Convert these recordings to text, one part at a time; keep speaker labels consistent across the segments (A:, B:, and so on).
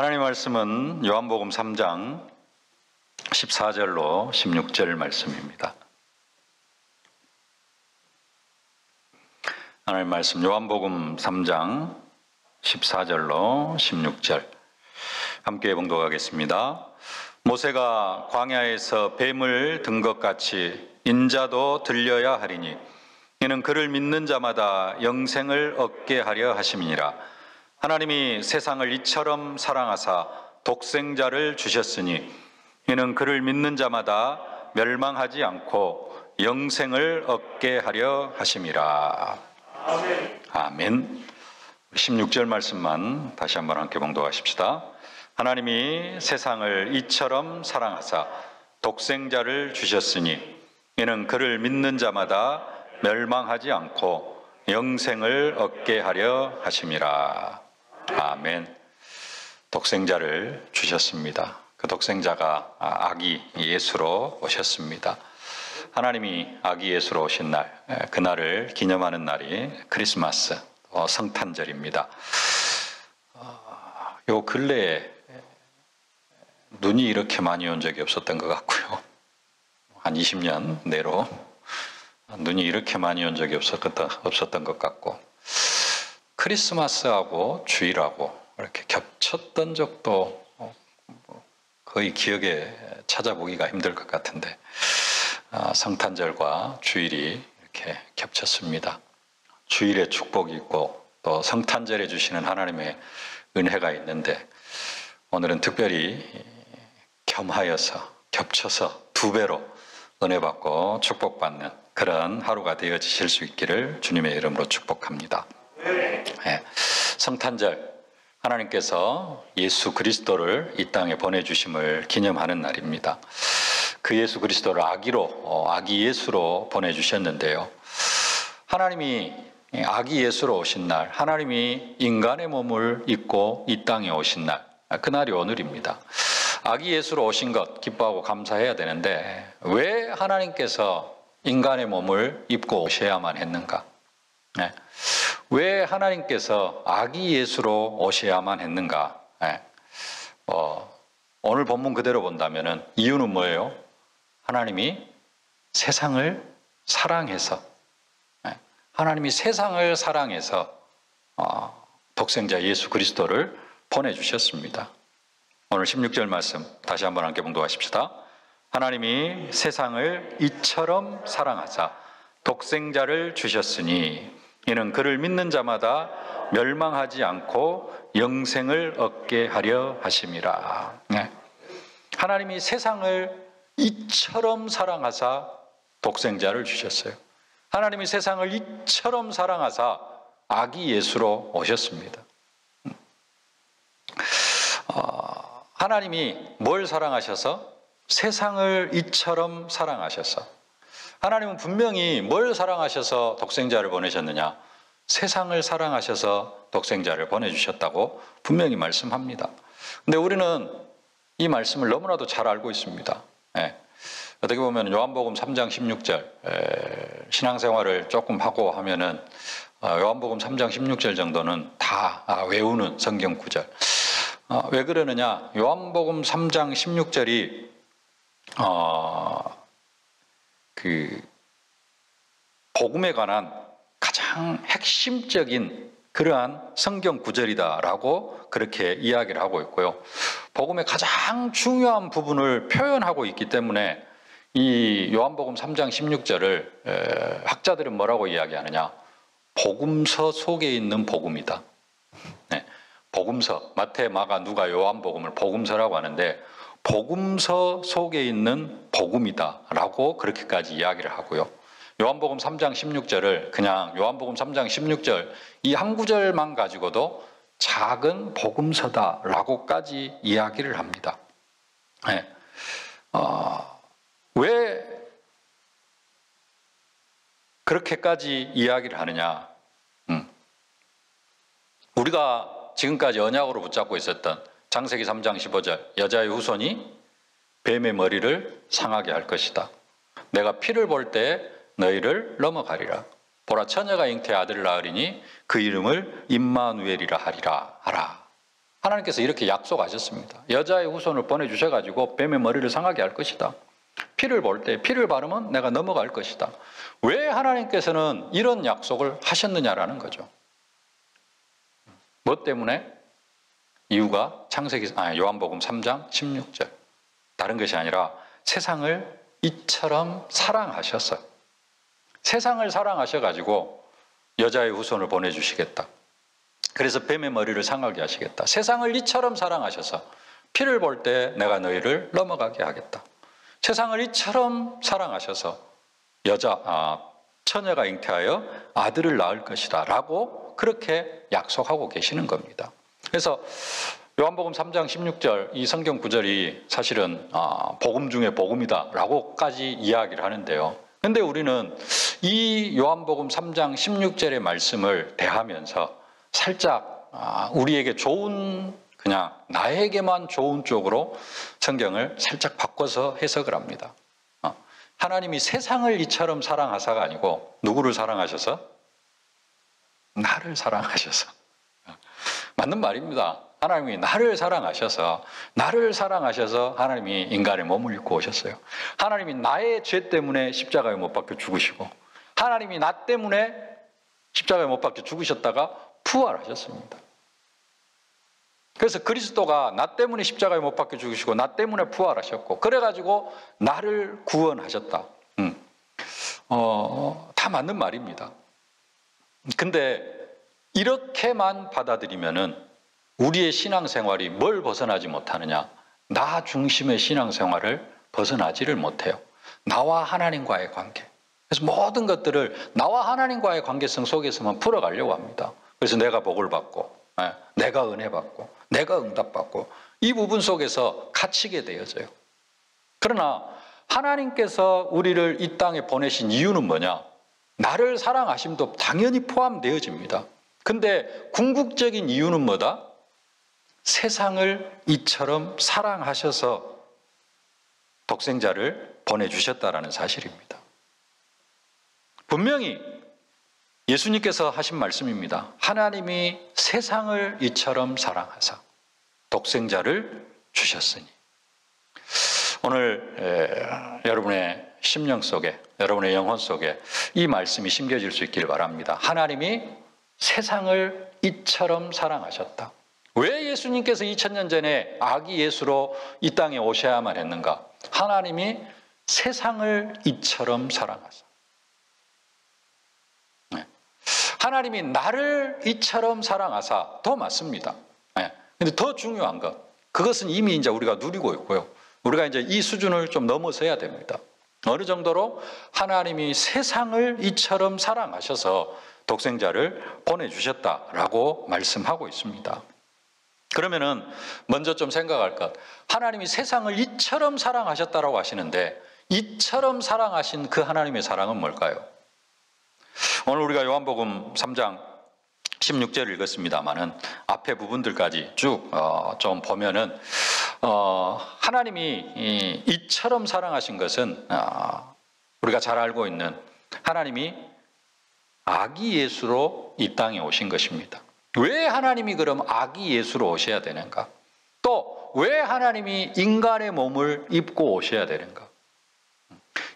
A: 하나님 말씀은 요한복음 3장 14절로 16절 말씀입니다. 하나님 말씀 요한복음 3장 14절로 16절 함께 봉독하겠습니다. 모세가 광야에서 뱀을 든 것 같이 인자도 들려야 하리니 이는 그를 믿는 자마다 영생을 얻게 하려 하심이니라. 하나님이 세상을 이처럼 사랑하사 독생자를 주셨으니 이는 그를 믿는 자마다 멸망하지 않고 영생을 얻게 하려 하심이라. 아멘. 16절 말씀만 다시 한번 함께 봉독하십시다. 하나님이 세상을 이처럼 사랑하사 독생자를 주셨으니 이는 그를 믿는 자마다 멸망하지 않고 영생을 얻게 하려 하심이라. 아멘. 독생자를 주셨습니다. 그 독생자가 아기 예수로 오셨습니다. 하나님이 아기 예수로 오신 날, 그날을 기념하는 날이 크리스마스, 성탄절입니다. 요 근래에 눈이 이렇게 많이 온 적이 없었던 것 같고요. 한 20년 내로 눈이 이렇게 많이 온 적이 없었던 것 같고, 크리스마스하고 주일하고 이렇게 겹쳤던 적도 거의 기억에 찾아보기가 힘들 것 같은데, 성탄절과 주일이 이렇게 겹쳤습니다. 주일에 축복이 있고 또 성탄절에 주시는 하나님의 은혜가 있는데, 오늘은 특별히 겸하여서 겹쳐서 두 배로 은혜 받고 축복받는 그런 하루가 되어지실 수 있기를 주님의 이름으로 축복합니다. 네. 성탄절, 하나님께서 예수 그리스도를 이 땅에 보내주심을 기념하는 날입니다. 그 예수 그리스도를 아기 예수로 보내주셨는데요. 하나님이 아기 예수로 오신 날, 하나님이 인간의 몸을 입고 이 땅에 오신 날, 그날이 오늘입니다. 아기 예수로 오신 것 기뻐하고 감사해야 되는데, 왜 하나님께서 인간의 몸을 입고 오셔야만 했는가? 네. 왜 하나님께서 아기 예수로 오셔야만 했는가? 네. 오늘 본문 그대로 본다면은 이유는 뭐예요? 하나님이 세상을 사랑해서, 하나님이 세상을 사랑해서 독생자 예수 그리스도를 보내주셨습니다. 오늘 16절 말씀 다시 한번 함께 봉독하십시다. 하나님이 세상을 이처럼 사랑하사 독생자를 주셨으니 이는 그를 믿는 자마다 멸망하지 않고 영생을 얻게 하려 하심이라. 네. 하나님이 세상을 이처럼 사랑하사 독생자를 주셨어요. 하나님이 세상을 이처럼 사랑하사 아기 예수로 오셨습니다. 하나님이 뭘 사랑하셔서? 세상을 이처럼 사랑하셔서. 하나님은 분명히 뭘 사랑하셔서 독생자를 보내셨느냐? 세상을 사랑하셔서 독생자를 보내주셨다고 분명히 말씀합니다. 근데 우리는 이 말씀을 너무나도 잘 알고 있습니다. 예. 어떻게 보면 요한복음 3장 16절, 신앙생활을 조금 하고 하면은 요한복음 3장 16절 정도는 다 외우는 성경 구절. 왜 그러느냐? 요한복음 3장 16절이 복음에 관한 가장 핵심적인 그러한 성경 구절이다라고 그렇게 이야기를 하고 있고요. 복음의 가장 중요한 부분을 표현하고 있기 때문에 이 요한복음 3장 16절을 학자들은 뭐라고 이야기하느냐? 복음서 속에 있는 복음이다. 네. 복음서, 마태, 마가, 누가, 요한복음을 복음서라고 하는데, 복음서 속에 있는 복음이다라고 그렇게까지 이야기를 하고요. 요한복음 3장 16절을 그냥 요한복음 3장 16절 이 한 구절만 가지고도 작은 복음서다라고까지 이야기를 합니다. 네. 왜 그렇게까지 이야기를 하느냐? 우리가 지금까지 언약으로 붙잡고 있었던 창세기 3장 15절 여자의 후손이 뱀의 머리를 상하게 할 것이다. 내가 피를 볼 때 너희를 넘어가리라. 보라 처녀가 잉태의 아들을 낳으리니 그 이름을 임마누엘이라 하라. 하나님께서 이렇게 약속하셨습니다. 여자의 후손을 보내주셔가지고 뱀의 머리를 상하게 할 것이다. 피를 볼 때 피를 바르면 내가 넘어갈 것이다. 왜 하나님께서는 이런 약속을 하셨느냐라는 거죠. 뭐 때문에? 이유가 요한복음 3장 16절. 다른 것이 아니라 세상을 이처럼 사랑하셔서, 세상을 사랑하셔가지고 여자의 후손을 보내주시겠다. 그래서 뱀의 머리를 상하게 하시겠다. 세상을 이처럼 사랑하셔서 피를 볼 때 내가 너희를 넘어가게 하겠다. 세상을 이처럼 사랑하셔서 처녀가 잉태하여 아들을 낳을 것이다 라고 그렇게 약속하고 계시는 겁니다. 그래서 요한복음 3장 16절 이 성경 구절이 사실은 복음 중에 복음이다 라고까지 이야기를 하는데요. 근데 우리는 이 요한복음 3장 16절의 말씀을 대하면서 살짝 우리에게 좋은, 그냥 나에게만 좋은 쪽으로 성경을 살짝 바꿔서 해석을 합니다. 하나님이 세상을 이처럼 사랑하사가 아니고 누구를 사랑하셔서? 나를 사랑하셔서. 맞는 말입니다. 하나님이 나를 사랑하셔서 하나님이 인간의 몸을 입고 오셨어요. 하나님이 나의 죄 때문에 십자가에 못 박혀 죽으시고, 하나님이 나 때문에 십자가에 못 박혀 죽으셨다가 부활하셨습니다. 그래서 그리스도가 나 때문에 십자가에 못 박혀 죽으시고 나 때문에 부활하셨고, 그래가지고 나를 구원하셨다. 다 맞는 말입니다. 근데 이렇게만 받아들이면은 우리의 신앙생활이 뭘 벗어나지 못하느냐? 나 중심의 신앙생활을 벗어나지를 못해요. 나와 하나님과의 관계. 그래서 모든 것들을 나와 하나님과의 관계성 속에서만 풀어가려고 합니다. 그래서 내가 복을 받고, 내가 은혜 받고, 내가 응답받고, 이 부분 속에서 갇히게 되어져요. 그러나 하나님께서 우리를 이 땅에 보내신 이유는 뭐냐? 나를 사랑하심도 당연히 포함되어집니다. 근데 궁극적인 이유는 뭐다? 세상을 이처럼 사랑하셔서 독생자를 보내주셨다라는 사실입니다. 분명히 예수님께서 하신 말씀입니다. 하나님이 세상을 이처럼 사랑하사 독생자를 주셨으니. 오늘 여러분의 심령 속에, 여러분의 영혼 속에 이 말씀이 심겨질 수 있기를 바랍니다. 하나님이 세상을 이처럼 사랑하셨다. 왜 예수님께서 2000년 전에 아기 예수로 이 땅에 오셔야만 했는가? 하나님이 세상을 이처럼 사랑하사. 하나님이 나를 이처럼 사랑하사 더 맞습니다. 근데 더 중요한 것, 그것은 이미 이제 우리가 누리고 있고요. 우리가 이제 이 수준을 좀 넘어서야 됩니다. 어느 정도로 하나님이 세상을 이처럼 사랑하셔서 독생자를 보내주셨다라고 말씀하고 있습니다. 그러면은 먼저 좀 생각할 것, 하나님이 세상을 이처럼 사랑하셨다라고 하시는데 이처럼 사랑하신 그 하나님의 사랑은 뭘까요? 오늘 우리가 요한복음 3장 16절을 읽었습니다만은 앞에 부분들까지 쭉 좀 보면은 하나님이 이처럼 사랑하신 것은 우리가 잘 알고 있는 하나님이 아기 예수로 이 땅에 오신 것입니다. 왜 하나님이 그럼 아기 예수로 오셔야 되는가? 또 왜 하나님이 인간의 몸을 입고 오셔야 되는가?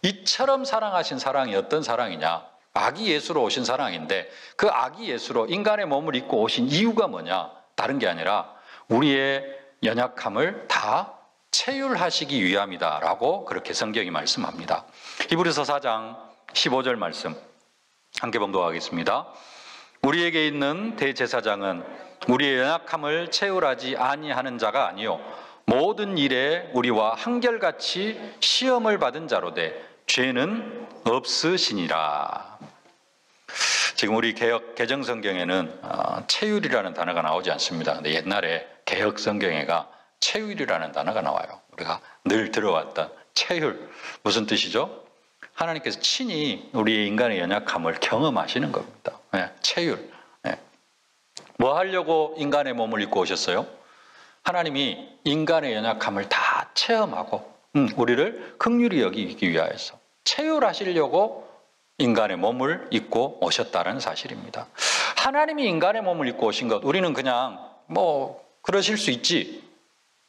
A: 이처럼 사랑하신 사랑이 어떤 사랑이냐? 아기 예수로 오신 사랑인데 그 아기 예수로 인간의 몸을 입고 오신 이유가 뭐냐? 다른 게 아니라 우리의 연약함을 다 체휼하시기 위함이다라고 그렇게 성경이 말씀합니다. 히브리서 4장 15절 말씀 함께 봉독하겠습니다. 우리에게 있는 대제사장은 우리의 연약함을 체휼하지 아니하는 자가 아니요 모든 일에 우리와 한결같이 시험을 받은 자로되 죄는 없으시니라. 지금 우리 개정 성경에는 체휼이라는 단어가 나오지 않습니다. 근데 옛날에 개혁 성경에가 체휼이라는 단어가 나와요. 우리가 늘 들어왔던 체휼, 무슨 뜻이죠? 하나님께서 친히 우리의 인간의 연약함을 경험하시는 겁니다. 체휼. 뭐 하려고 인간의 몸을 입고 오셨어요? 하나님이 인간의 연약함을 다 체험하고 우리를 긍휼히 여기기 위하여서 체휼하시려고 인간의 몸을 입고 오셨다는 사실입니다. 하나님이 인간의 몸을 입고 오신 것, 우리는 그냥 그러실 수 있지.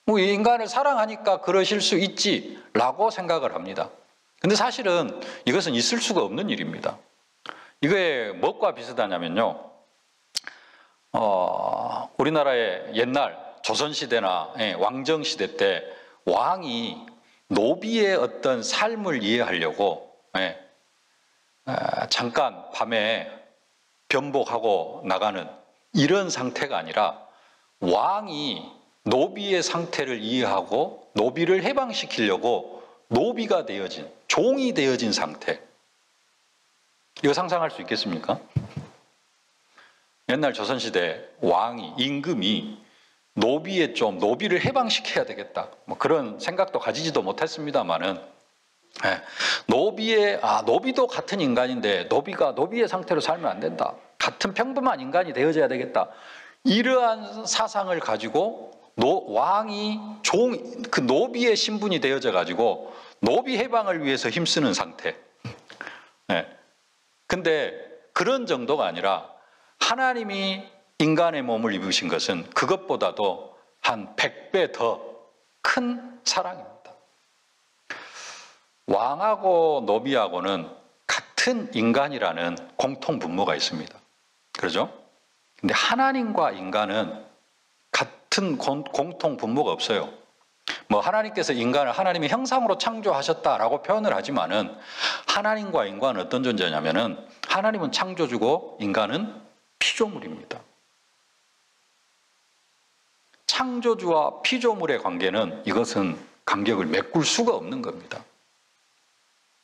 A: 뭐 인간을 사랑하니까 그러실 수 있지라고 생각을 합니다. 근데 사실은 이것은 있을 수가 없는 일입니다. 이게 무엇과 비슷하냐면요. 우리나라의 옛날 조선시대나 왕정시대 때 왕이 노비의 어떤 삶을 이해하려고 잠깐 밤에 변복하고 나가는 이런 상태가 아니라 왕이 노비의 상태를 이해하고 노비를 해방시키려고 노비가 되어진, 종이 되어진 상태. 이거 상상할 수 있겠습니까? 옛날 조선시대 왕이, 임금이 노비를 해방시켜야 되겠다. 뭐 그런 생각도 가지지도 못했습니다만은, 노비도 같은 인간인데 노비가 노비의 상태로 살면 안 된다. 같은 평범한 인간이 되어져야 되겠다. 이러한 사상을 가지고 왕이 그 노비의 신분이 되어져 가지고 노비 해방을 위해서 힘쓰는 상태. 근데 그런 정도가 아니라 하나님이 인간의 몸을 입으신 것은 그것보다도 한 100배 더 큰 사랑입니다. 왕하고 노비하고는 같은 인간이라는 공통 분모가 있습니다. 그렇죠? 근데 하나님과 인간은 같은 공통 분모가 없어요. 뭐 하나님께서 인간을 하나님의 형상으로 창조하셨다라고 표현을 하지만은 하나님과 인간은 어떤 존재냐면은 하나님은 창조주고 인간은 피조물입니다. 창조주와 피조물의 관계는 이것은 간격을 메꿀 수가 없는 겁니다.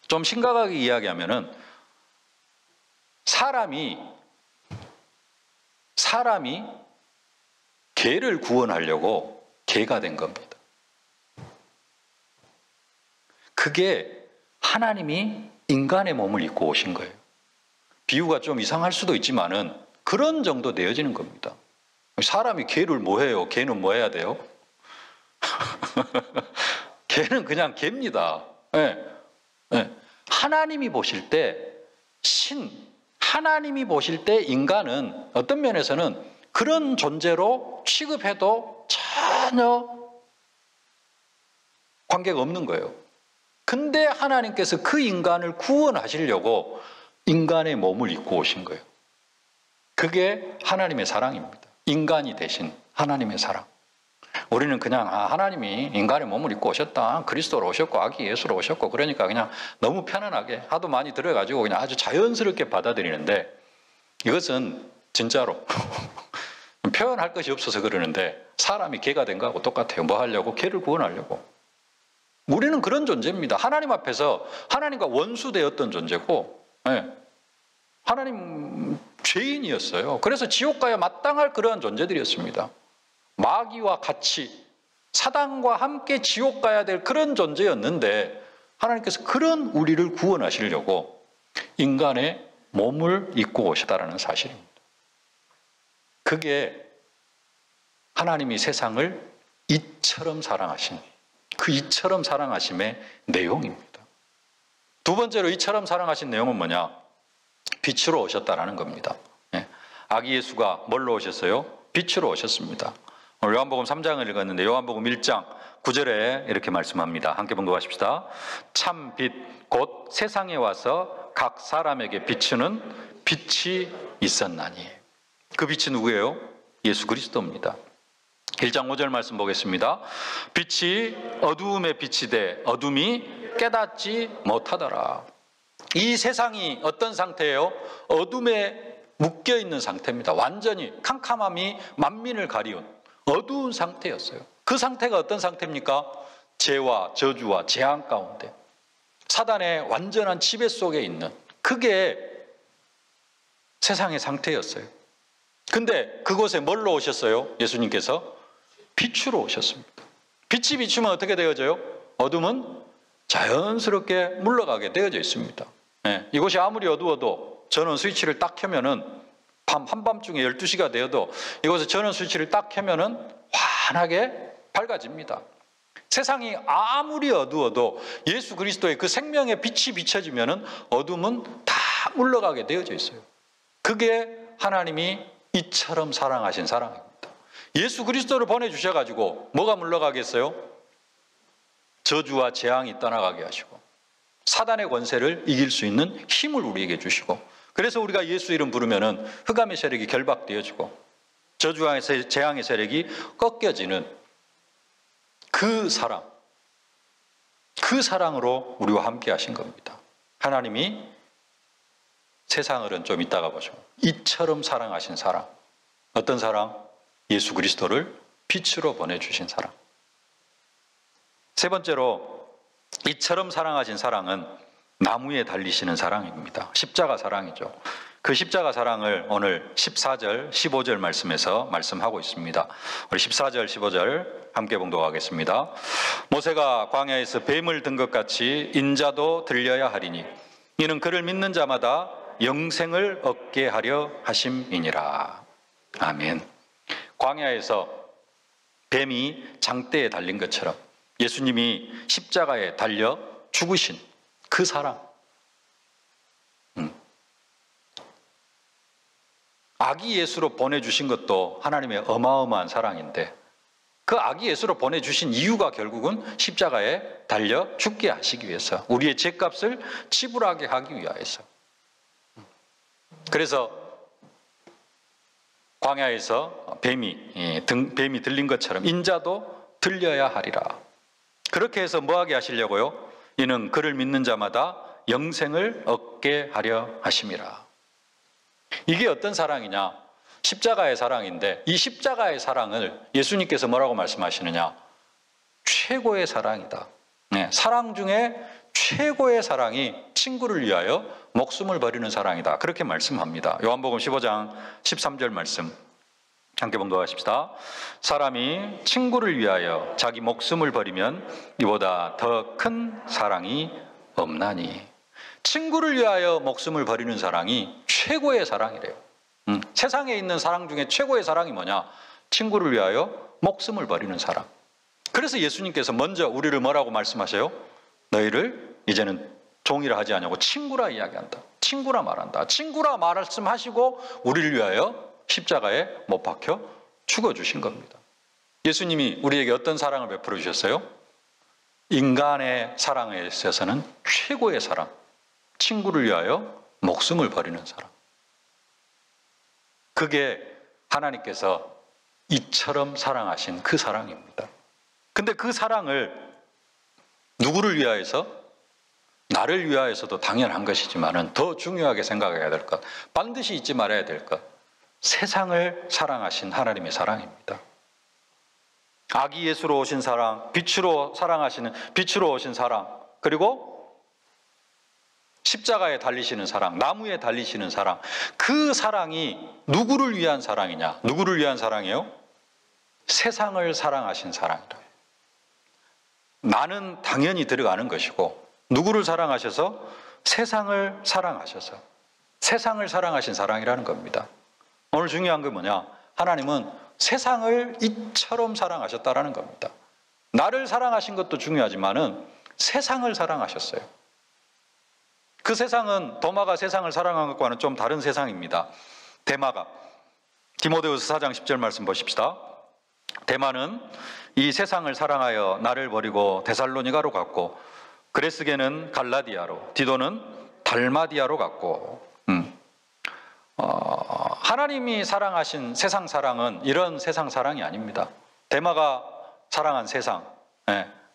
A: 좀 심각하게 이야기하면은 사람이 개를 구원하려고 개가 된 겁니다. 그게 하나님이 인간의 몸을 입고 오신 거예요. 비유가 좀 이상할 수도 있지만은 그런 정도 되어지는 겁니다. 사람이 개를 뭐 해요? 개는 뭐 해야 돼요? 개는 그냥 개입니다. 하나님이 보실 때 하나님이 보실 때 인간은 어떤 면에서는 그런 존재로 취급해도 전혀 관계가 없는 거예요. 근데 하나님께서 그 인간을 구원하시려고 인간의 몸을 입고 오신 거예요. 그게 하나님의 사랑입니다. 인간이 되신 하나님의 사랑. 우리는 그냥 하나님이 인간의 몸을 입고 오셨다. 그리스도로 오셨고 아기 예수로 오셨고 그러니까 그냥 너무 편안하게 하도 많이 들어가지고 그냥 아주 자연스럽게 받아들이는데 이것은 진짜로 표현할 것이 없어서 그러는데 사람이 개가 된 거하고 똑같아요. 뭐 하려고? 개를 구원하려고. 우리는 그런 존재입니다. 하나님 앞에서 하나님과 원수되었던 존재고 하나님 죄인이었어요. 그래서 지옥 가야 마땅할 그러한 존재들이었습니다. 마귀와 같이 사단과 함께 지옥 가야 될 그런 존재였는데 하나님께서 그런 우리를 구원하시려고 인간의 몸을 입고 오셨다는 사실입니다. 그게 하나님이 세상을 이처럼 사랑하신 그 이처럼 사랑하심의 내용입니다. 두 번째로 이처럼 사랑하신 내용은 뭐냐? 빛으로 오셨다라는 겁니다. 아기 예수가 뭘로 오셨어요? 빛으로 오셨습니다. 오늘 요한복음 3장을 읽었는데 요한복음 1장 9절에 이렇게 말씀합니다. 함께 봉독하십시다. 참 빛 곧 세상에 와서 각 사람에게 비추는 빛이 있었나니. 그 빛이 누구예요? 예수 그리스도입니다. 1장 5절 말씀 보겠습니다. 빛이 어두움에 빛이 돼 어둠이 깨닫지 못하더라. 이 세상이 어떤 상태예요? 어둠에 묶여있는 상태입니다. 완전히 캄캄함이 만민을 가리운 어두운 상태였어요. 그 상태가 어떤 상태입니까? 죄와 저주와 재앙 가운데 사단의 완전한 지배 속에 있는 그게 세상의 상태였어요. 근데 그곳에 뭘로 오셨어요? 예수님께서 빛으로 오셨습니다. 빛이 비추면 어떻게 되어져요? 어둠은 자연스럽게 물러가게 되어져 있습니다. 이곳이 아무리 어두워도 전원 스위치를 딱 켜면은 한밤중에 12시가 되어도 이곳에 전원 스위치를 딱 켜면은 환하게 밝아집니다. 세상이 아무리 어두워도 예수 그리스도의 그 생명의 빛이 비춰지면은 어둠은 다 물러가게 되어져 있어요. 그게 하나님이 이처럼 사랑하신 사랑입니다. 예수 그리스도를 보내주셔가지고 뭐가 물러가겠어요? 저주와 재앙이 떠나가게 하시고 사단의 권세를 이길 수 있는 힘을 우리에게 주시고, 그래서 우리가 예수 이름 부르면은 흑암의 세력이 결박되어지고 저주와 재앙의 세력이 꺾여지는 그 사랑, 그 사랑으로 우리와 함께 하신 겁니다. 하나님이 세상을은 좀 이따가 보죠. 이처럼 사랑하신 사랑. 어떤 사랑? 예수 그리스도를 빛으로 보내주신 사랑. 세 번째로 이처럼 사랑하신 사랑은 나무에 달리시는 사랑입니다. 십자가 사랑이죠. 그 십자가 사랑을 오늘 14절, 15절 말씀에서 말씀하고 있습니다. 우리 14절, 15절 함께 봉독하겠습니다. 모세가 광야에서 뱀을 든 것 같이 인자도 들려야 하리니 이는 그를 믿는 자마다 영생을 얻게 하려 하심이니라. 아멘. 광야에서 뱀이 장대에 달린 것처럼 예수님이 십자가에 달려 죽으신 그 사랑, 아기 예수로 보내주신 것도 하나님의 어마어마한 사랑인데, 그 아기 예수로 보내주신 이유가 결국은 십자가에 달려 죽게 하시기 위해서, 우리의 죄값을 지불하게 하기 위하여서. 그래서 광야에서 뱀이 들린 것처럼 인자도 들려야 하리라. 그렇게 해서 뭐하게 하시려고요? 이는 그를 믿는 자마다 영생을 얻게 하려 하심이라. 이게 어떤 사랑이냐? 십자가의 사랑인데, 이 십자가의 사랑을 예수님께서 뭐라고 말씀하시느냐? 최고의 사랑이다. 네, 사랑 중에 최고의 사랑이 친구를 위하여 목숨을 버리는 사랑이다. 그렇게 말씀합니다. 요한복음 15장 13절 말씀 함께 봉독하십시다. 사람이 친구를 위하여 자기 목숨을 버리면 이보다 더 큰 사랑이 없나니. 친구를 위하여 목숨을 버리는 사랑이 최고의 사랑이래요. 세상에 있는 사랑 중에 최고의 사랑이 뭐냐? 친구를 위하여 목숨을 버리는 사랑. 그래서 예수님께서 먼저 우리를 뭐라고 말씀하세요? 너희를 이제는 종이라 하지 않냐고 친구라 이야기한다. 친구라 말한다. 친구라 말씀하시고 우리를 위하여 십자가에 못 박혀 죽어주신 겁니다. 예수님이 우리에게 어떤 사랑을 베풀어 주셨어요? 인간의 사랑에 있어서는 최고의 사랑, 친구를 위하여 목숨을 버리는 사랑. 그게 하나님께서 이처럼 사랑하신 그 사랑입니다. 근데 그 사랑을 누구를 위하여서? 나를 위하여서도 당연한 것이지만 더 중요하게 생각해야 될 것, 반드시 잊지 말아야 될 것, 세상을 사랑하신 하나님의 사랑입니다. 아기 예수로 오신 사랑, 빛으로 오신 사랑, 그리고 십자가에 달리시는 사랑, 나무에 달리시는 사랑, 그 사랑이 누구를 위한 사랑이냐? 누구를 위한 사랑이에요? 세상을 사랑하신 사랑이다. 나는 당연히 들어가는 것이고, 누구를 사랑하셔서? 세상을 사랑하셔서 세상을 사랑하신 사랑이라는 겁니다. 오늘 중요한 게 뭐냐? 하나님은 세상을 이처럼 사랑하셨다라는 겁니다. 나를 사랑하신 것도 중요하지만은 세상을 사랑하셨어요. 그 세상은 도마가 세상을 사랑한 것과는 좀 다른 세상입니다. 데마가, 디모데후서 4장 10절 말씀 보십시다. 데마는 이 세상을 사랑하여 나를 버리고 데살로니가로 갔고, 그레스게는 갈라디아로, 디도는 달마디아로 갔고. 하나님이 사랑하신 세상 사랑은 이런 세상 사랑이 아닙니다. 데마가 사랑한 세상,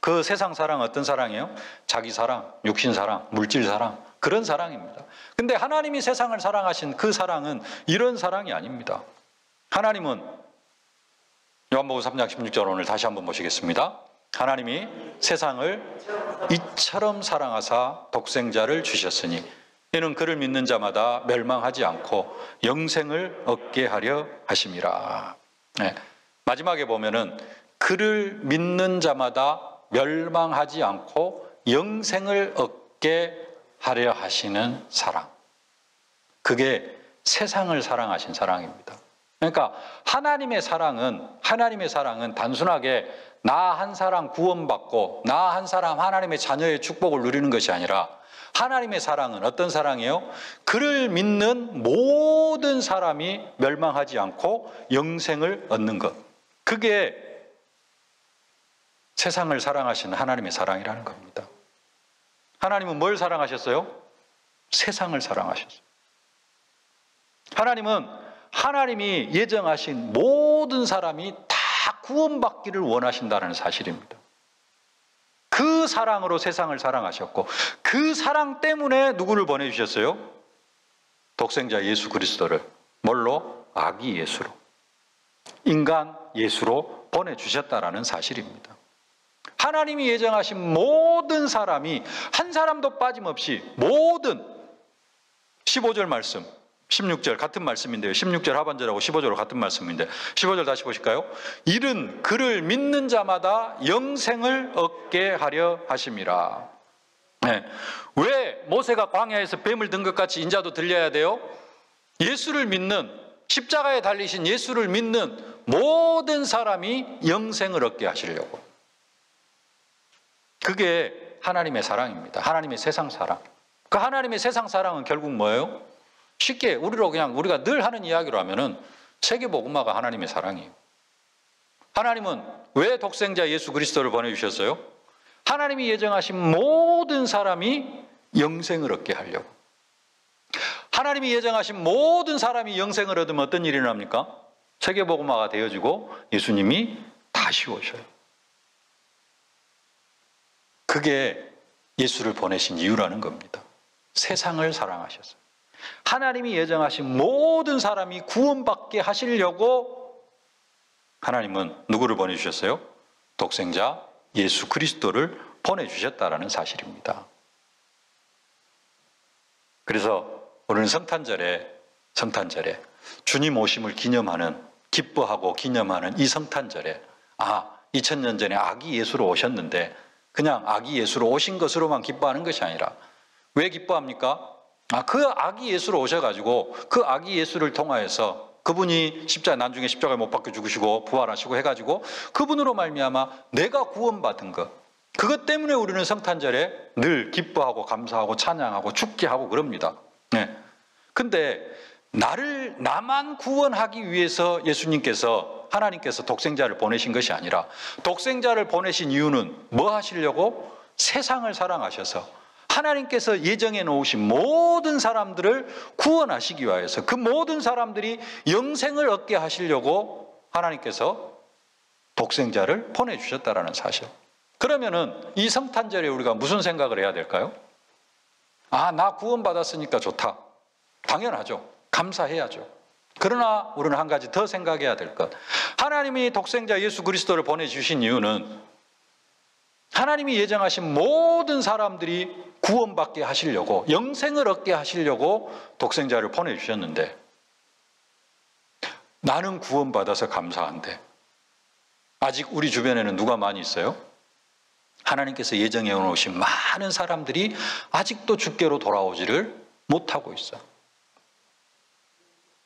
A: 그 세상 사랑은 어떤 사랑이에요? 자기 사랑, 육신 사랑, 물질 사랑, 그런 사랑입니다. 근데 하나님이 세상을 사랑하신 그 사랑은 이런 사랑이 아닙니다. 하나님은 요한복음 3장 16절 오늘 다시 한번 보시겠습니다. 하나님이 세상을 이처럼 사랑하사 독생자를 주셨으니 이는 그를 믿는 자마다 멸망하지 않고 영생을 얻게 하려 하심이라. 마지막에 보면은 그를 믿는 자마다 멸망하지 않고 영생을 얻게 하려 하시는 사랑. 그게 세상을 사랑하신 사랑입니다. 그러니까 하나님의 사랑은 단순하게 나 한 사람 구원받고 나 한 사람 하나님의 자녀의 축복을 누리는 것이 아니라, 하나님의 사랑은 어떤 사랑이에요? 그를 믿는 모든 사람이 멸망하지 않고 영생을 얻는 것. 그게 세상을 사랑하시는 하나님의 사랑이라는 겁니다. 하나님은 뭘 사랑하셨어요? 세상을 사랑하셨어요. 하나님은 하나님이 예정하신 모든 사람이 다 구원받기를 원하신다는 사실입니다. 그 사랑으로 세상을 사랑하셨고 그 사랑 때문에 누구를 보내주셨어요? 독생자 예수 그리스도를. 뭘로? 아기 예수로. 인간 예수로 보내주셨다라는 사실입니다. 하나님이 예정하신 모든 사람이 한 사람도 빠짐없이 모든 15절 말씀 16절 같은 말씀인데요. 16절 하반절하고 15절하고 같은 말씀인데 15절 다시 보실까요? 이는 그를 믿는 자마다 영생을 얻게 하려 하심이라. 네. 왜 모세가 광야에서 뱀을 든 것 같이 인자도 들려야 돼요? 예수를 믿는, 십자가에 달리신 예수를 믿는 모든 사람이 영생을 얻게 하시려고. 그게 하나님의 사랑입니다. 하나님의 세상 사랑. 그 하나님의 세상 사랑은 결국 뭐예요? 쉽게 우리가 늘 하는 이야기로 하면은 세계복음화가 하나님의 사랑이에요. 하나님은 왜 독생자 예수 그리스도를 보내주셨어요? 하나님이 예정하신 모든 사람이 영생을 얻게 하려고. 하나님이 예정하신 모든 사람이 영생을 얻으면 어떤 일이 일어납니까? 세계복음화가 되어지고 예수님이 다시 오셔요. 그게 예수를 보내신 이유라는 겁니다. 세상을 사랑하셨어요. 하나님이 예정하신 모든 사람이 구원받게 하시려고 하나님은 누구를 보내주셨어요? 독생자 예수 그리스도를 보내주셨다라는 사실입니다. 그래서 오늘 성탄절에 주님 오심을 기념하는, 기뻐하고 기념하는 이 성탄절에 2000년 전에 아기 예수로 오셨는데 그냥 아기 예수로 오신 것으로만 기뻐하는 것이 아니라 왜 기뻐합니까? 그 아기 예수로 오셔가지고 그 아기 예수를 통하여서 그분이 나중에 십자가에 못 박혀 죽으시고 부활하시고 해가지고 그분으로 말미암아 내가 구원받은 것, 그것 때문에 우리는 성탄절에 늘 기뻐하고 감사하고 찬양하고 축제하고 그럽니다. 네. 근데 나만 구원하기 위해서 하나님께서 독생자를 보내신 것이 아니라 독생자를 보내신 이유는 뭐 하시려고? 세상을 사랑하셔서 하나님께서 예정해 놓으신 모든 사람들을 구원하시기 위해서 그 모든 사람들이 영생을 얻게 하시려고 하나님께서 독생자를 보내주셨다라는 사실. 그러면은 이 성탄절에 우리가 무슨 생각을 해야 될까요? 나 구원받았으니까 좋다. 당연하죠. 감사해야죠. 그러나 우리는 한 가지 더 생각해야 될 것. 하나님이 독생자 예수 그리스도를 보내주신 이유는 하나님이 예정하신 모든 사람들이 구원받게 하시려고, 영생을 얻게 하시려고 독생자를 보내주셨는데 나는 구원받아서 감사한데 아직 우리 주변에는 누가 많이 있어요? 하나님께서 예정해 놓으신 많은 사람들이 아직도 주께로 돌아오지를 못하고 있어.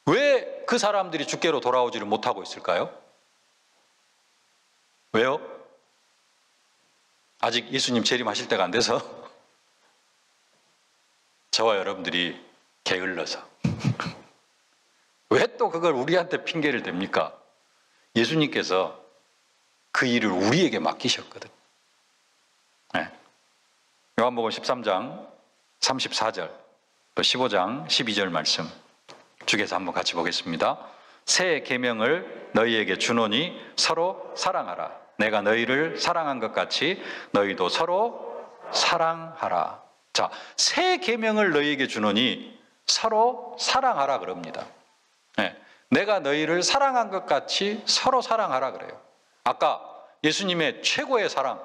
A: 왜 그 사람들이 주께로 돌아오지를 못하고 있을까요? 왜요? 아직 예수님 재림하실 때가 안 돼서 저와 여러분들이 게을러서. 왜 또 그걸 우리한테 핑계를 댑니까? 예수님께서 그 일을 우리에게 맡기셨거든. 네. 요한복음 13장 34절 또 15장 12절 말씀 주께서 한번 같이 보겠습니다. 새 계명을 너희에게 주노니 서로 사랑하라. 내가 너희를 사랑한 것 같이 너희도 서로 사랑하라. 자, 새 계명을 너희에게 주노니 서로 사랑하라 그럽니다. 네. 내가 너희를 사랑한 것 같이 서로 사랑하라 그래요. 아까 예수님의 최고의 사랑,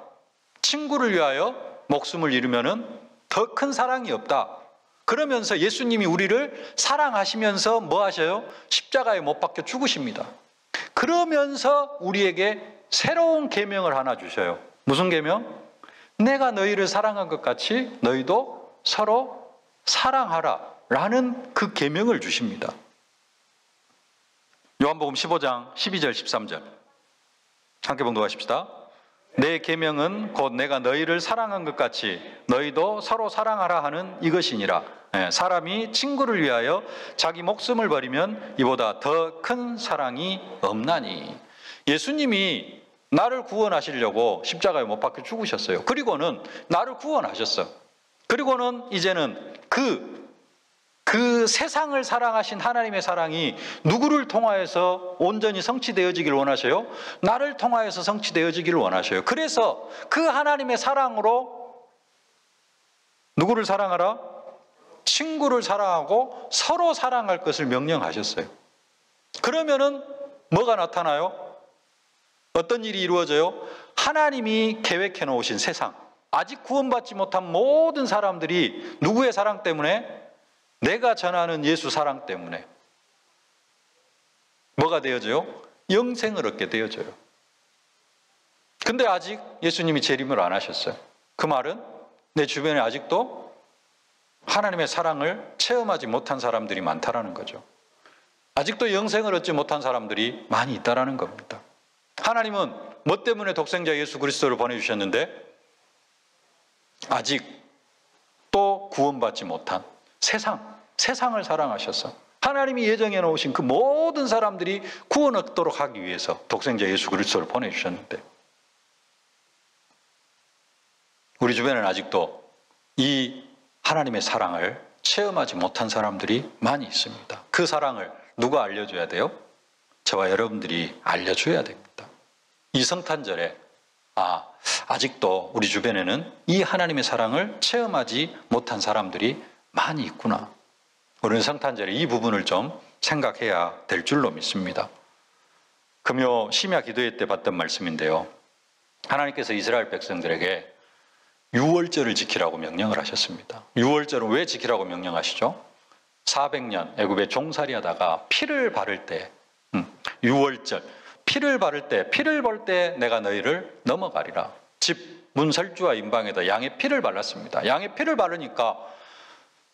A: 친구를 위하여 목숨을 잃으면은 더 큰 사랑이 없다. 그러면서 예수님이 우리를 사랑하시면서 뭐 하셔요? 십자가에 못 박혀 죽으십니다. 그러면서 우리에게 새로운 계명을 하나 주셔요. 무슨 계명? 내가 너희를 사랑한 것 같이 너희도 서로 사랑하라 라는 그 계명을 주십니다. 요한복음 15장 12절 13절 함께 봉독하십시다. 내 계명은 곧 내가 너희를 사랑한 것 같이 너희도 서로 사랑하라 하는 이것이니라. 사람이 친구를 위하여 자기 목숨을 버리면 이보다 더 큰 사랑이 없나니. 예수님이 나를 구원하시려고 십자가에 못 박혀 죽으셨어요. 그리고는 나를 구원하셨어. 그리고는 이제는 그 세상을 사랑하신 하나님의 사랑이 누구를 통하여서 온전히 성취되어지길 원하셔요? 나를 통하여서 성취되어지기를 원하셔요. 그래서 그 하나님의 사랑으로 누구를 사랑하라? 친구를 사랑하고 서로 사랑할 것을 명령하셨어요. 그러면은 뭐가 나타나요? 어떤 일이 이루어져요? 하나님이 계획해 놓으신 세상, 아직 구원받지 못한 모든 사람들이 누구의 사랑 때문에? 내가 전하는 예수 사랑 때문에 뭐가 되어져요? 영생을 얻게 되어져요. 근데 아직 예수님이 재림을 안 하셨어요. 그 말은 내 주변에 아직도 하나님의 사랑을 체험하지 못한 사람들이 많다라는 거죠. 아직도 영생을 얻지 못한 사람들이 많이 있다라는 겁니다. 하나님은 뭐 때문에 독생자 예수 그리스도를 보내주셨는데 아직 또 구원받지 못한 세상을 사랑하셔서 하나님이 예정해 놓으신 그 모든 사람들이 구원 얻도록 하기 위해서 독생자 예수 그리스도를 보내주셨는데 우리 주변에는 아직도 이 하나님의 사랑을 체험하지 못한 사람들이 많이 있습니다. 그 사랑을 누가 알려줘야 돼요? 저와 여러분들이 알려줘야 됩니다. 이 성탄절에 아직도 우리 주변에는 이 하나님의 사랑을 체험하지 못한 사람들이 많이 있구나. 우리는 성탄절에 이 부분을 좀 생각해야 될 줄로 믿습니다. 금요 심야 기도회 때 봤던 말씀인데요. 하나님께서 이스라엘 백성들에게 유월절을 지키라고 명령을 하셨습니다. 유월절은 왜 지키라고 명령하시죠? 400년 애굽에 종살이 하다가 피를 바를 때 유월절 피를 바를 때 피를 볼 때 내가 너희를 넘어가리라. 집 문설주와 임방에다 양의 피를 발랐습니다. 양의 피를 바르니까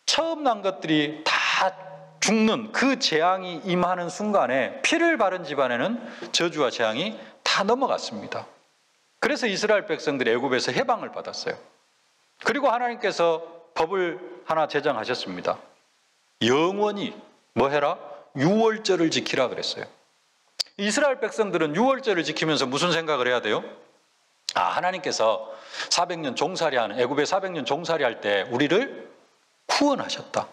A: 처음 난 것들이 다 죽는 그 재앙이 임하는 순간에 피를 바른 집안에는 저주와 재앙이 다 넘어갔습니다. 그래서 이스라엘 백성들이 애굽에서 해방을 받았어요. 그리고 하나님께서 법을 하나 제정하셨습니다. 영원히 뭐 해라? 유월절을 지키라 그랬어요. 이스라엘 백성들은 유월절을 지키면서 무슨 생각을 해야 돼요? 하나님께서 400년 종살이하는 애굽에 400년 종살이할 때 우리를 구원하셨다.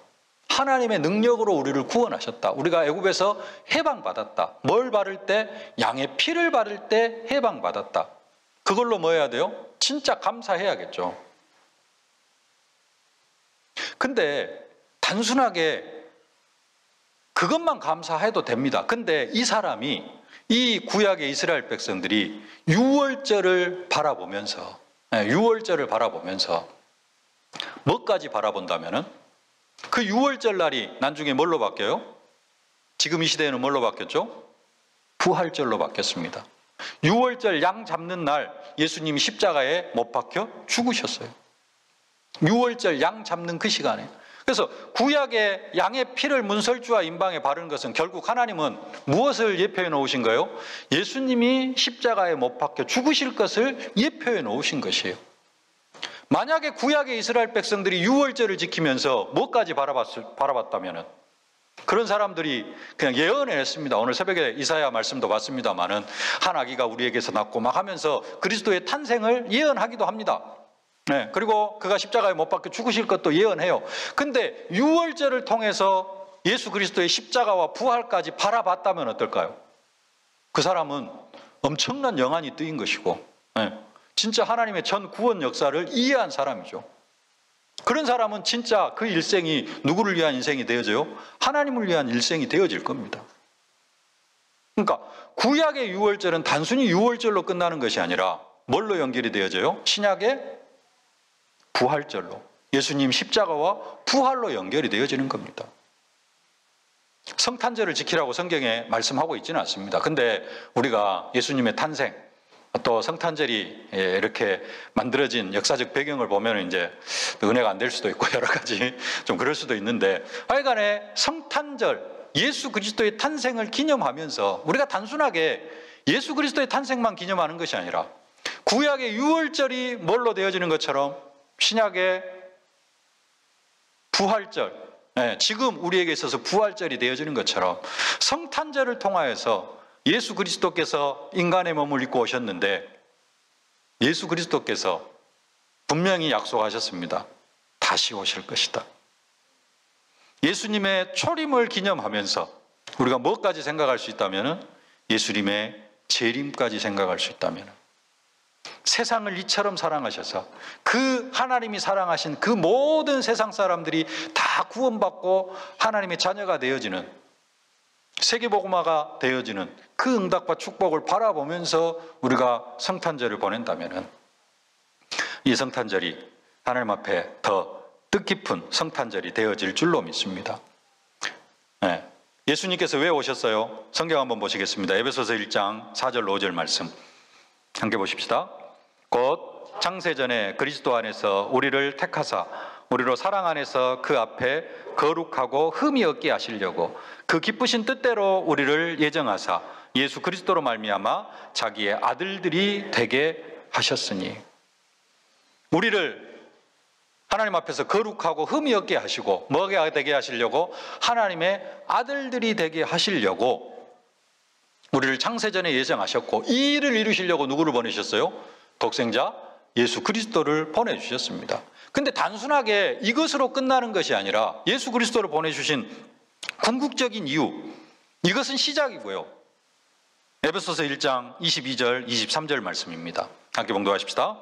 A: 하나님의 능력으로 우리를 구원하셨다. 우리가 애굽에서 해방받았다. 뭘 바를 때? 양의 피를 바를 때 해방받았다. 그걸로 뭐 해야 돼요? 진짜 감사해야겠죠. 근데 단순하게 그것만 감사해도 됩니다. 근데 이 사람이 이 구약의 이스라엘 백성들이 유월절을 바라보면서 뭐까지 바라본다면은 그 유월절 날이 나중에 뭘로 바뀌어요? 지금 이 시대에는 뭘로 바뀌었죠? 부활절로 바뀌었습니다. 유월절 양 잡는 날 예수님이 십자가에 못 박혀 죽으셨어요. 유월절 양 잡는 그 시간에. 그래서 구약의 양의 피를 문설주와 임방에 바르는 것은 결국 하나님은 무엇을 예표해 놓으신 거예요? 예수님이 십자가에 못 박혀 죽으실 것을 예표해 놓으신 것이에요. 만약에 구약의 이스라엘 백성들이 유월절을 지키면서 뭐까지 바라봤다면은 그런 사람들이 그냥 예언을 했습니다. 오늘 새벽에 이사야 말씀도 봤습니다만은 한 아기가 우리에게서 낳고 막 하면서 그리스도의 탄생을 예언하기도 합니다. 네, 그리고 그가 십자가에 못 박혀 죽으실 것도 예언해요. 근데 유월절을 통해서 예수 그리스도의 십자가와 부활까지 바라봤다면 어떨까요? 그 사람은 엄청난 영안이 뜨인 것이고 진짜 하나님의 전 구원 역사를 이해한 사람이죠. 그런 사람은 진짜 그 일생이 누구를 위한 인생이 되어져요? 하나님을 위한 일생이 되어질 겁니다. 그러니까 구약의 유월절은 단순히 유월절로 끝나는 것이 아니라 뭘로 연결이 되어져요? 신약의 부활절로, 예수님 십자가와 부활로 연결이 되어지는 겁니다. 성탄절을 지키라고 성경에 말씀하고 있지는 않습니다. 근데 우리가 예수님의 탄생, 또 성탄절이 이렇게 만들어진 역사적 배경을 보면 이제 은혜가 안 될 수도 있고 여러 가지 좀 그럴 수도 있는데 하여간에 성탄절, 예수 그리스도의 탄생을 기념하면서 우리가 단순하게 예수 그리스도의 탄생만 기념하는 것이 아니라 구약의 유월절이 뭘로 되어지는 것처럼 신약의 부활절, 지금 우리에게 있어서 부활절이 되어지는 것처럼 성탄절을 통하여서 예수 그리스도께서 인간의 몸을 입고 오셨는데 예수 그리스도께서 분명히 약속하셨습니다. 다시 오실 것이다. 예수님의 초림을 기념하면서 우리가 뭐까지 생각할 수 있다면 예수님의 재림까지 생각할 수 있다면 세상을 이처럼 사랑하셔서 그 하나님이 사랑하신 그 모든 세상 사람들이 다 구원받고 하나님의 자녀가 되어지는 세계복음화가 되어지는 그 응답과 축복을 바라보면서 우리가 성탄절을 보낸다면 이 성탄절이 하나님 앞에 더 뜻깊은 성탄절이 되어질 줄로 믿습니다. 네. 예수님께서 왜 오셨어요? 성경 한번 보시겠습니다. 에베소서 1장 4절 5절 말씀 함께 보십시다. 곧 창세전에 그리스도 안에서 우리를 택하사 우리로 사랑 안에서 그 앞에 거룩하고 흠이 없게 하시려고 그 기쁘신 뜻대로 우리를 예정하사 예수 그리스도로 말미암아 자기의 아들들이 되게 하셨으니 우리를 하나님 앞에서 거룩하고 흠이 없게 하시고 뭐가 되게 하시려고 하나님의 아들들이 되게 하시려고 우리를 창세전에 예정하셨고 이 일을 이루시려고 누구를 보내셨어요? 독생자 예수 그리스도를 보내주셨습니다. 근데 단순하게 이것으로 끝나는 것이 아니라 예수 그리스도를 보내주신 궁극적인 이유, 이것은 시작이고요. 에베소서 1장 22절 23절 말씀입니다. 함께 봉독하십시다.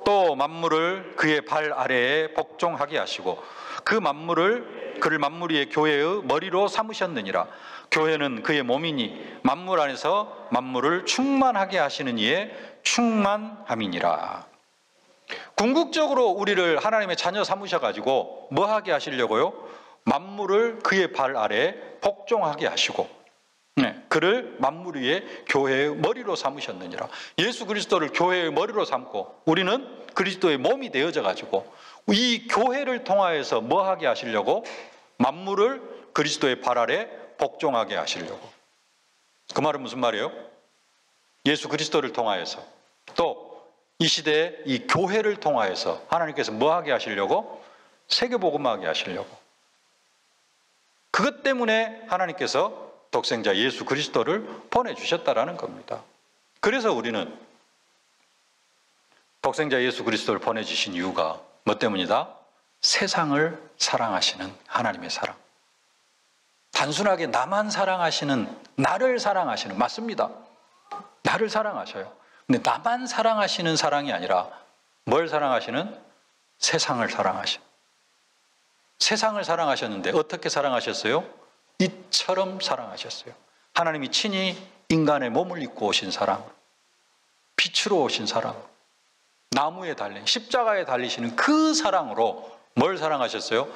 A: 또 만물을 그의 발 아래에 복종하게 하시고 그를 만물 위의 교회의 머리로 삼으셨느니라. 교회는 그의 몸이니 만물 안에서 만물을 충만하게 하시는 이의 충만함이니라. 궁극적으로 우리를 하나님의 자녀 삼으셔가지고 뭐 하게 하시려고요? 만물을 그의 발 아래에 복종하게 하시고 그를 만물 위에 교회의 머리로 삼으셨느니라. 예수 그리스도를 교회의 머리로 삼고 우리는 그리스도의 몸이 되어져 가지고 이 교회를 통하여서 뭐 하게 하시려고? 만물을 그리스도의 발 아래 복종하게 하시려고. 그 말은 무슨 말이에요? 예수 그리스도를 통하여서 또 이 시대에 이 교회를 통하여서 하나님께서 뭐 하게 하시려고? 세계복음화하게 하시려고. 그것 때문에 하나님께서 독생자 예수 그리스도를 보내주셨다라는 겁니다. 그래서 우리는 독생자 예수 그리스도를 보내주신 이유가 뭐 때문이다? 세상을 사랑하시는 하나님의 사랑. 단순하게 나만 사랑하시는, 나를 사랑하시는, 맞습니다. 나를 사랑하셔요. 근데 나만 사랑하시는 사랑이 아니라 뭘 사랑하시는? 세상을 사랑하시는. 세상을 사랑하셨는데 어떻게 사랑하셨어요? 이처럼 사랑하셨어요. 하나님이 친히 인간의 몸을 입고 오신 사랑, 빛으로 오신 사랑, 나무에 달린 십자가에 달리시는 그 사랑으로 뭘 사랑하셨어요?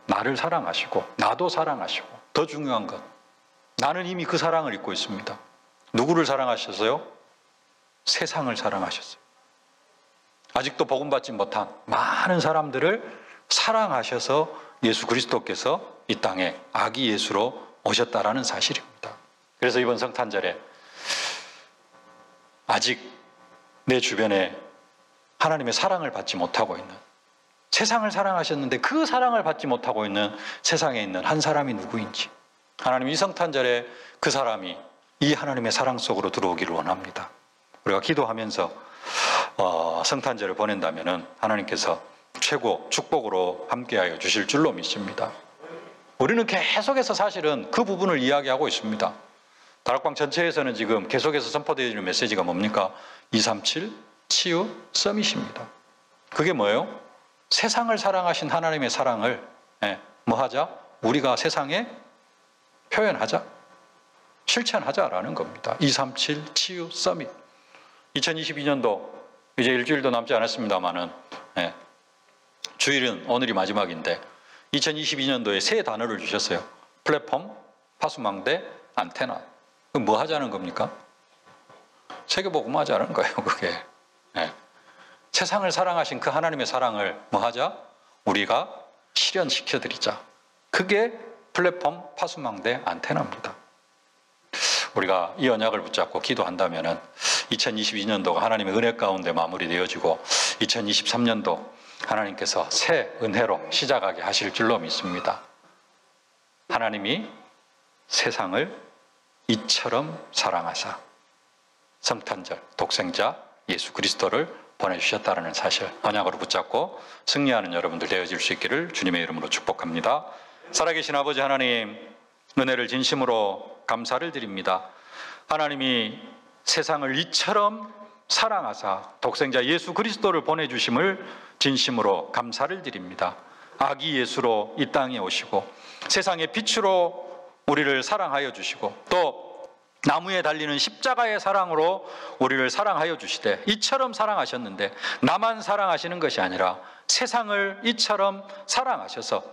A: 나를 사랑하시고 나도 사랑하시고 더 중요한 것, 나는 이미 그 사랑을 입고 있습니다. 누구를 사랑하셨어요? 세상을 사랑하셨어요. 아직도 복음받지 못한 많은 사람들을 사랑하셔서 예수 그리스도께서 이 땅에 아기 예수로 오셨다라는 사실입니다. 그래서 이번 성탄절에 아직 내 주변에 하나님의 사랑을 받지 못하고 있는, 세상을 사랑하셨는데 그 사랑을 받지 못하고 있는 세상에 있는 한 사람이 누구인지, 하나님 이 성탄절에 그 사람이 이 하나님의 사랑 속으로 들어오기를 원합니다. 우리가 기도하면서 성탄절을 보낸다면 하나님께서 최고 축복으로 함께하여 주실 줄로 믿습니다. 우리는 계속해서 사실은 그 부분을 이야기하고 있습니다. 다락방 전체에서는 지금 계속해서 선포되어 있는 메시지가 뭡니까? 237 치유 서밋입니다. 그게 뭐예요? 세상을 사랑하신 하나님의 사랑을 뭐 하자? 우리가 세상에 표현하자, 실천하자라는 겁니다. 237 치유 서밋. 2022년도 이제 일주일도 남지 않았습니다만은 주일은 오늘이 마지막인데 2022년도에 새 단어를 주셨어요. 플랫폼, 파수망대, 안테나. 뭐 하자는 겁니까? 세계복음 하자는 거예요, 그게. 세상을 사랑하신 그 하나님의 사랑을 뭐 하자? 우리가 실현시켜드리자. 그게 플랫폼, 파수망대, 안테나입니다. 우리가 이 언약을 붙잡고 기도한다면 2022년도가 하나님의 은혜 가운데 마무리되어지고 2023년도 하나님께서 새 은혜로 시작하게 하실 줄로 믿습니다. 하나님이 세상을 이처럼 사랑하사 성탄절 독생자 예수 그리스도를 보내주셨다는 사실 언약으로 붙잡고 승리하는 여러분들 되어질 수 있기를 주님의 이름으로 축복합니다. 살아계신 아버지 하나님, 은혜를 진심으로 감사를 드립니다. 하나님이 세상을 이처럼 사랑하사 독생자 예수 그리스도를 보내주심을 진심으로 감사를 드립니다. 아기 예수로 이 땅에 오시고 세상의 빛으로 우리를 사랑하여 주시고 또 나무에 달리는 십자가의 사랑으로 우리를 사랑하여 주시되 이처럼 사랑하셨는데 나만 사랑하시는 것이 아니라 세상을 이처럼 사랑하셔서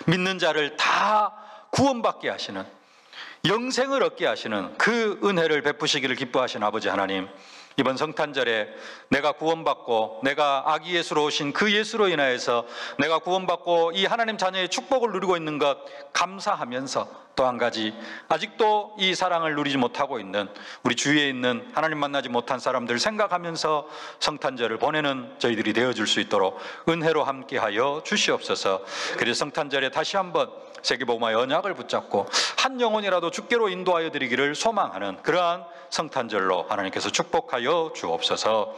A: 믿는 자를 다 구원받게 하시는, 영생을 얻게 하시는 그 은혜를 베푸시기를 기뻐하신 아버지 하나님, 이번 성탄절에 내가 구원받고 내가 아기 예수로 오신 그 예수로 인하여서 내가 구원받고 이 하나님 자녀의 축복을 누리고 있는 것 감사하면서 또 한 가지, 아직도 이 사랑을 누리지 못하고 있는 우리 주위에 있는 하나님 만나지 못한 사람들 생각하면서 성탄절을 보내는 저희들이 되어줄 수 있도록 은혜로 함께하여 주시옵소서. 그래서 성탄절에 다시 한번 세계복음화의 언약을 붙잡고 한 영혼이라도 주께로 인도하여 드리기를 소망하는 그러한 성탄절로 하나님께서 축복하여 주옵소서.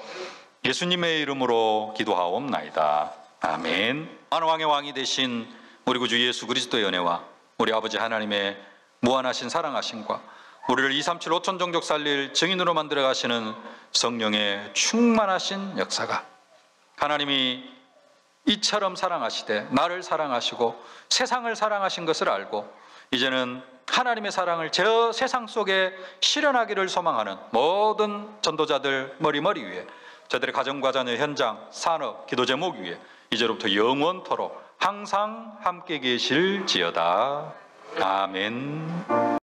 A: 예수님의 이름으로 기도하옵나이다. 아멘. 만왕의 왕이 되신 우리 구주 예수 그리스도의 은혜와 우리 아버지 하나님의 무한하신 사랑하심과 우리를 237 5천 종족 살릴 증인으로 만들어 가시는 성령의 충만하신 역사가, 하나님이 이처럼 사랑하시되 나를 사랑하시고 세상을 사랑하신 것을 알고 이제는 하나님의 사랑을 저 세상 속에 실현하기를 소망하는 모든 전도자들 머리 위에, 저들의 가정과 자녀, 현장, 산업, 기도 제목 위에 이제로부터 영원토록 항상 함께 계실지어다. 아멘.